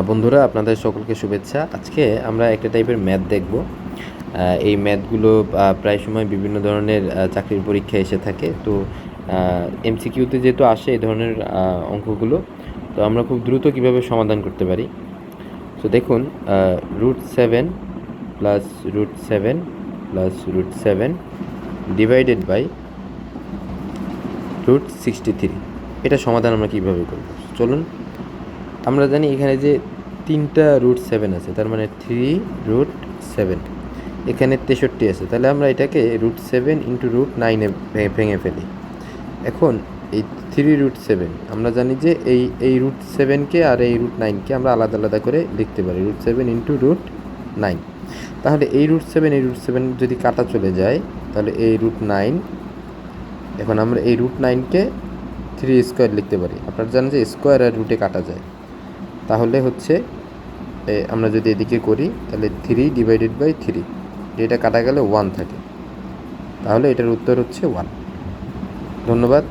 বন্ধুরা, আপনাদের সকলকে শুভেচ্ছা। আজকে আমরা একটা টাইপের ম্যাথ দেখব। এই ম্যাথগুলো প্রায় সময় বিভিন্ন ধরনের চাকরির পরীক্ষায় এসে থাকে। তো এমসিকিউতে যেহেতু আসে এই ধরনের অঙ্কগুলো, তো আমরা খুব দ্রুত কীভাবে সমাধান করতে পারি। তো দেখুন, √7 প্লাস √7 প্লাস √7 ডিভাইডেড বাই √63, এটা সমাধান আমরা কীভাবে করব। চলুন, আমরা জানি এখানে যে 3টা √7 আছে, তার মানে 3√7। এখানে 63 আছে, তাহলে আমরা এটাকে √7 ইন্টু √9 ভেঙে ফেলি। এখন এই 3√7 আমরা জানি যে এই √7কে আর এই √9কে আমরা আলাদা আলাদা করে লিখতে পারি, √7 ইন্টু √9। তাহলে এই √7 যদি কাটা চলে যায়, তাহলে এই √9, এখন আমরা এই √9কে 3² লিখতে পারি। আপনারা জানেন যে স্কোয়ার আর রুটে কাটা যায়, তাহলে হচ্ছে আমরা যদি এদিকে করি তাহলে 3 ডিভাইডেড বাই 3, এটা কাটা গেলে 1 থাকে, তাহলে এটার উত্তর হচ্ছে 1। ধন্যবাদ।